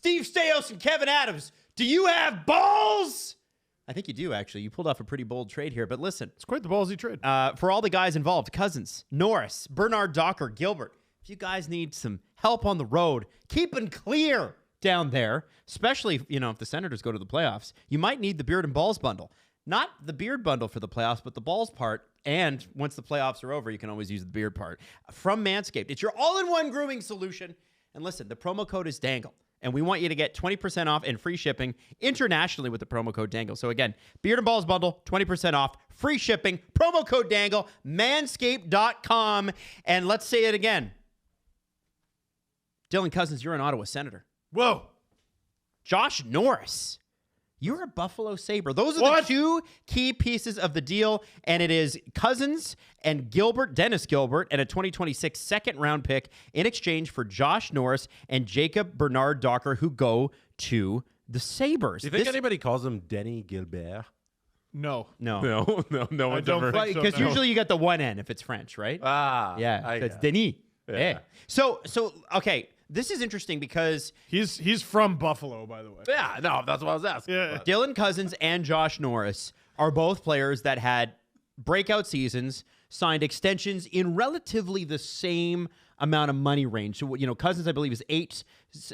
Steve Staios and Kevin Adams, do you have balls? I think you do, actually. You pulled off a pretty bold trade here. But listen. It's quite the ballsy trade. For all the guys involved, Cozens, Norris, Bernard Docker, Gilbert, if you guys need some help on the road, keeping clear down there, especially, if the Senators go to the playoffs, you might need the beard and balls bundle. Not the beard bundle for the playoffs, but the balls part. And once the playoffs are over, you can always use the beard part. From Manscaped, it's your all-in-one grooming solution. And listen, the promo code is Dangle. And we want you to get 20% off and free shipping internationally with the promo code Dangle. So again, beard and balls bundle, 20% off, free shipping, promo code Dangle, manscaped.com. And let's say it again. Dylan Cozens, you're an Ottawa Senator. Whoa. Josh Norris, you're a Buffalo Sabre. Those are the two key pieces of the deal, and it is Cozens and Dennis Gilbert, and a 2026 second-round pick in exchange for Josh Norris and Jacob Bernard Docker, who go to the Sabres. Do you think anybody calls him Denny Gilbert? No. No I one's don't ever. think so. Because No. usually you get the one N if it's French, right? Yeah, it's Denis. Yeah. So okay, this is interesting because He's from Buffalo, by the way. Yeah, no, that's what I was asking. Yeah. Dylan Cozens and Josh Norris are both players that had breakout seasons, signed extensions in relatively the same amount of money range. So, Cozens, I believe, is 8.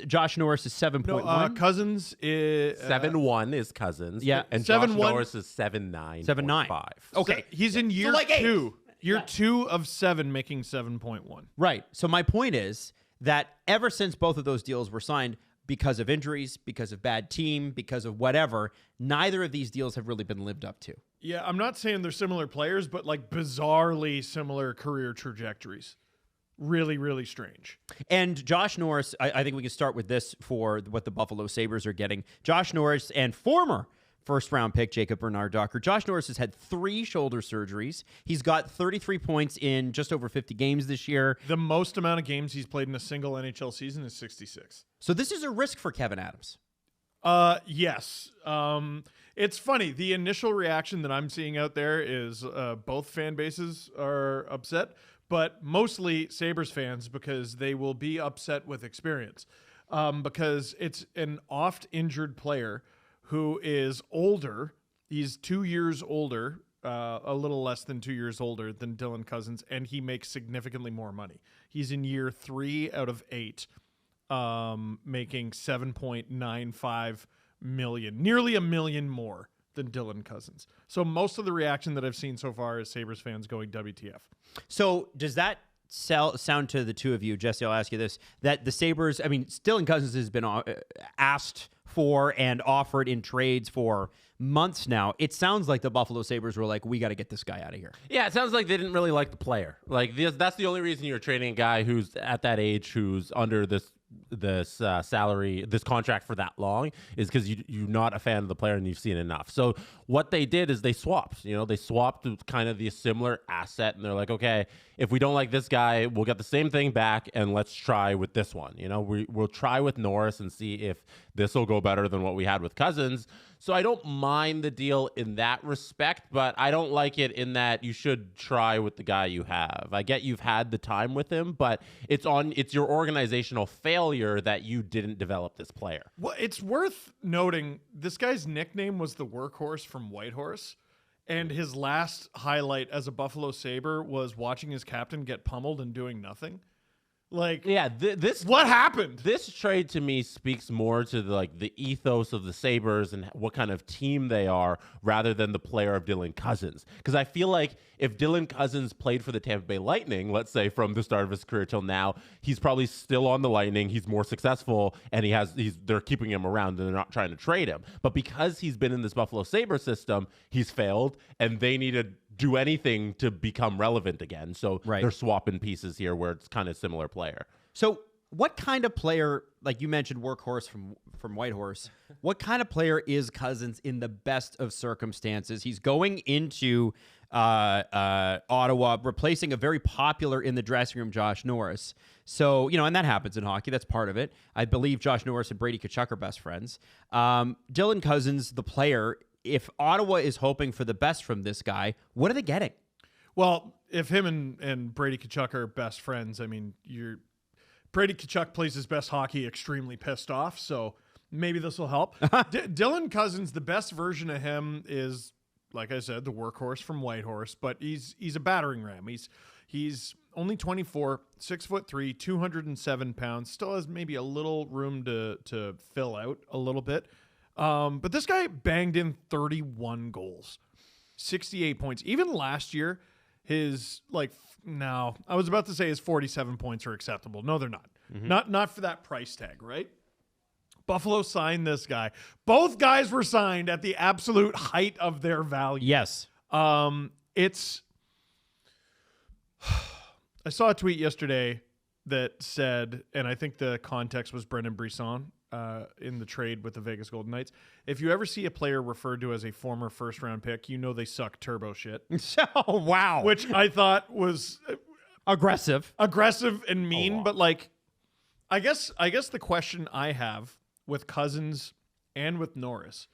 Josh Norris is 7.1. Cozens is 7-1 is Cozens. Yeah. And 7-1 Josh Norris is 7-9. 7-9. 5. Okay. He's in year like 2. Year Yeah. 2 of 7, making 7.1. Right. So my point is that ever since both of those deals were signed, because of injuries, because of bad team, because of whatever, neither of these deals have really been lived up to. Yeah, I'm not saying they're similar players, but like bizarrely similar career trajectories. Really, really strange. And Josh Norris, I think we can start with this for what the Buffalo Sabres are getting. Josh Norris and former first-round pick Jacob Bernard Docker. Josh Norris has had 3 shoulder surgeries. He's got 33 points in just over 50 games this year. The most amount of games he's played in a single NHL season is 66. So this is a risk for Kevin Adams. Yes. It's funny. The initial reaction that I'm seeing out there is both fan bases are upset, but mostly Sabres fans because they will be upset with experience. Because it's an oft-injured player who is older. He's 2 years older, a little less than 2 years older than Dylan Cozens, and he makes significantly more money. He's in year 3 out of 8, making $7.95 million, nearly $1 million more than Dylan Cozens. So most of the reaction that I've seen so far is Sabres fans going WTF. So does that sound to the two of you, Jesse, I'll ask you this, that the Sabres, Dylan Cozens has been asked for and offered in trades for months now. It sounds like the Buffalo Sabres were like, we got to get this guy out of here. Yeah, it sounds like they didn't really like the player. Like that's the only reason you're trading a guy who's at that age, who's under this salary, this contract for that long, is because you're not a fan of the player and you've seen enough. So what they did is they swapped. They swapped kind of the similar asset, and they're like, okay, if we don't like this guy, we'll get the same thing back, and let's try with this one. We'll try with Norris and see if this will go better than what we had with Cozens. So I don't mind the deal in that respect, but I don't like it in that you should try with the guy you have. I get you've had the time with him, but it's your organizational failure that you didn't develop this player. Well, it's worth noting this guy's nickname was the Workhorse from Whitehorse, and his last highlight as a Buffalo Sabre was watching his captain get pummeled and doing nothing. Like, yeah, this what happened? This trade to me speaks more to the ethos of the Sabres and what kind of team they are, rather than the player of Dylan Cozens. Because I feel like if Dylan Cozens played for the Tampa Bay Lightning, let's say from the start of his career till now, he's probably still on the Lightning. He's more successful, and they're keeping him around and they're not trying to trade him. But because he's been in this Buffalo Sabres system, he's failed, and they need to do anything to become relevant again. So they're swapping pieces here where it's kind of similar player. So what kind of player, like you mentioned Workhorse from Whitehorse, what kind of player is Cozens in the best of circumstances? He's going into Ottawa, replacing a very popular in the dressing room Josh Norris. So, and that happens in hockey. That's part of it. I believe Josh Norris and Brady Tkachuk are best friends. Dylan Cozens, the player, if Ottawa is hoping for the best from this guy, what are they getting? Well, if him and Brady Tkachuk are best friends, you're Brady Tkachuk plays his best hockey extremely pissed off, so maybe this will help. Dylan Cozens, the best version of him is, like I said, the workhorse from Whitehorse, but he's a battering ram. He's only 24, 6'3", 207 pounds. Still has maybe a little room to fill out a little bit. But this guy banged in 31 goals, 68 points. Even last year, his I was about to say his 47 points are acceptable. No, they're not. Not for that price tag, right? Buffalo signed this guy. Both guys were signed at the absolute height of their value. Yes. I saw a tweet yesterday that said, and I think the context was Brendan Brisson in the trade with the Vegas Golden Knights. If you ever see a player referred to as a former first-round pick, you know they suck turbo shit. Oh, wow. Which I thought was aggressive and mean, but I guess the question I have with Cozens and with Norris,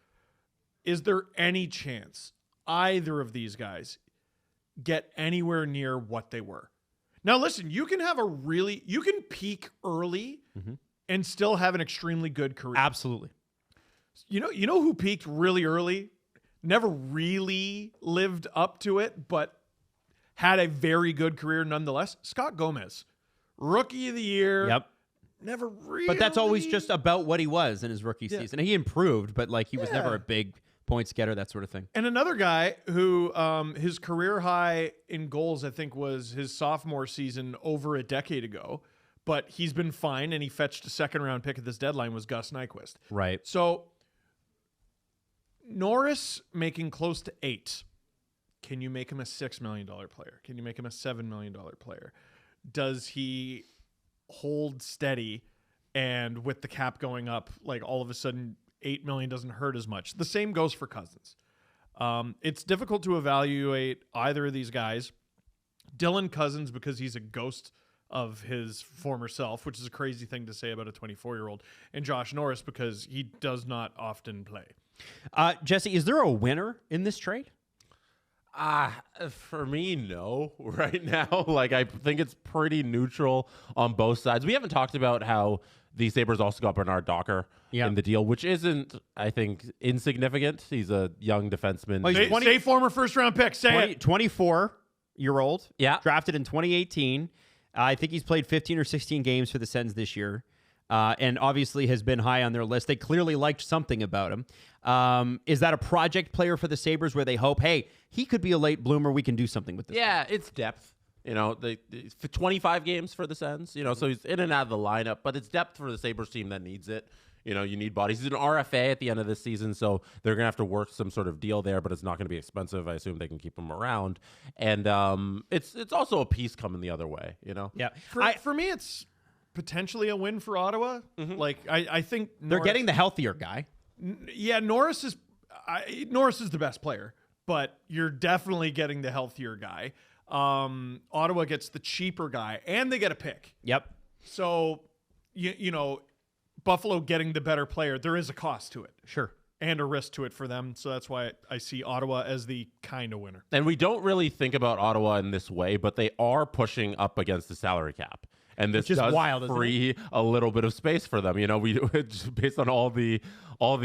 is there any chance either of these guys get anywhere near what they were? Now, listen, you can peak early and still have an extremely good career. Absolutely. You know who peaked really early, never really lived up to it, but had a very good career nonetheless? Scott Gomez, rookie of the year. Yep. Never really. But that's always just about what he was in his rookie season. He improved, but he was never a big points getter, that sort of thing. And another guy who his career high in goals, I think, was his sophomore season over a decade ago, but he's been fine, and he fetched a second-round pick at this deadline, was Gus Nyquist. Right. So Norris making close to 8. Can you make him a $6 million player? Can you make him a $7 million player? Does he hold steady, and with the cap going up, all of a sudden $8 million doesn't hurt as much? The same goes for Cozens. It's difficult to evaluate either of these guys. Dylan Cozens, because he's a ghost of his former self, which is a crazy thing to say about a 24-year-old, and Josh Norris, because he does not often play. Jesse, is there a winner in this trade? For me, no. Right now, I think it's pretty neutral on both sides. We haven't talked about how the Sabres also got Bernard Docker in the deal, which isn't, I think, insignificant. He's a young defenseman. Well, say former first-round pick. Say it. 24-year-old. Yeah. Drafted in 2018. I think he's played 15 or 16 games for the Sens this year. And obviously has been high on their list. They clearly liked something about him. Is that a project player for the Sabres where they hope, hey, he could be a late bloomer, we can do something with this? Yeah, it's depth. For 25 games for the Sens, so he's in and out of the lineup, but it's depth for the Sabres team that needs it. You need bodies. He's an RFA at the end of this season, so they're going to have to work some sort of deal there, but it's not going to be expensive. I assume they can keep him around. And it's also a piece coming the other way, Yeah. For me, it's potentially a win for Ottawa. I think they're getting the healthier guy. Yeah, Norris is the best player, but you're definitely getting the healthier guy. Ottawa gets the cheaper guy, and they get a pick. Yep. So, Buffalo getting the better player, there is a cost to it. Sure. And a risk to it for them. So that's why I see Ottawa as the kind of winner. And we don't really think about Ottawa in this way, but they are pushing up against the salary cap. And this does free a little bit of space for them. We based on all the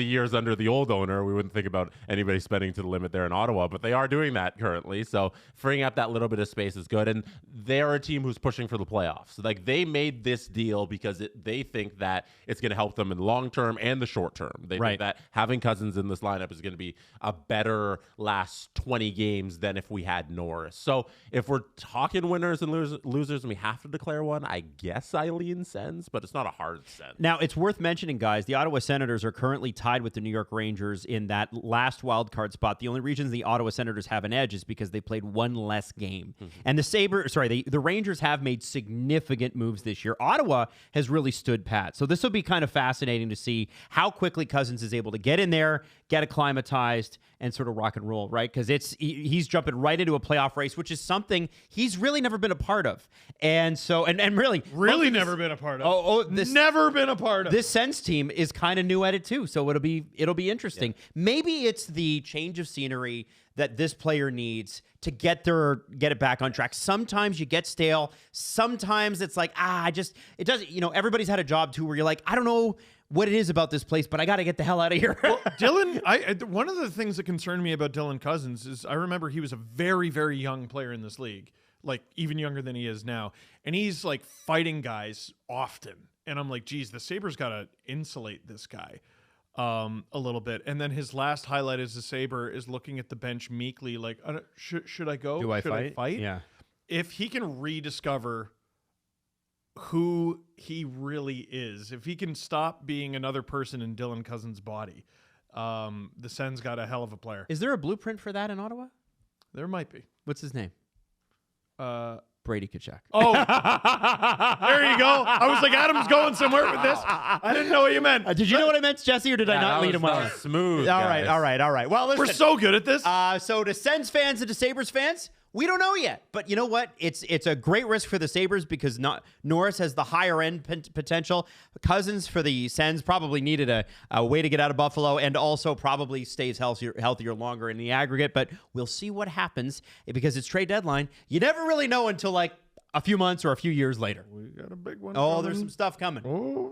years under the old owner, we wouldn't think about anybody spending to the limit there in Ottawa, but they are doing that currently. So freeing up that little bit of space is good. And they are a team who's pushing for the playoffs. So they made this deal because they think that it's going to help them in the long term and the short term. They think that having Cozens in this lineup is going to be a better last 20 games than if we had Norris. So if we're talking winners and losers and we have to declare one, I guess I lean Sens, but it's not a hard Sens. Now, it's worth mentioning, guys, the Ottawa Senators are currently tied with the New York Rangers in that last wild card spot. The only reason the Ottawa Senators have an edge is because they played one less game. And the Rangers have made significant moves this year. Ottawa has really stood pat. So this will be kind of fascinating to see how quickly Cozens is able to get in there, get acclimatized, and sort of rock and roll, right? Because he's jumping right into a playoff race, which is something he's really never been a part of. And so, and really, thrilling. Really Both of never been a part of. this never been a part of. This Sens team is kind of new at it too, so it'll be interesting. Yeah. Maybe it's the change of scenery that this player needs to get it back on track. Sometimes you get stale. Sometimes it's like, it doesn't, everybody's had a job too where you're like, I don't know what it is about this place, but I got to get the hell out of here. Well, Dylan, one of the things that concerned me about Dylan Cozens is I remember he was a very, very young player in this league, like even younger than he is now. And he's like fighting guys often. And I'm like, geez, the Sabres got to insulate this guy a little bit. And then his last highlight as a Sabre is looking at the bench meekly, like, should I go? Should I fight? Yeah. If he can rediscover who he really is, if he can stop being another person in Dylan Cozens' body, the Sens got a hell of a player. Is there a blueprint for that in Ottawa? There might be. What's his name? Brady Tkachuk. Oh, there you go. I was like, Adam's going somewhere with this. I didn't know what you meant. Did you know what I meant, Jesse, or did I not lead him well? Smooth. All right. Well, listen. We're so good at this. So to Sens fans and to Sabres fans, we don't know yet. But you know what? It's a great risk for the Sabres because Norris has the higher end potential. Cozens for the Sens probably needed a way to get out of Buffalo and also probably stays healthier longer in the aggregate. But we'll see what happens because it's trade deadline. You never really know until like a few months or a few years later. We got a big one. Oh, there's some stuff coming. Oh.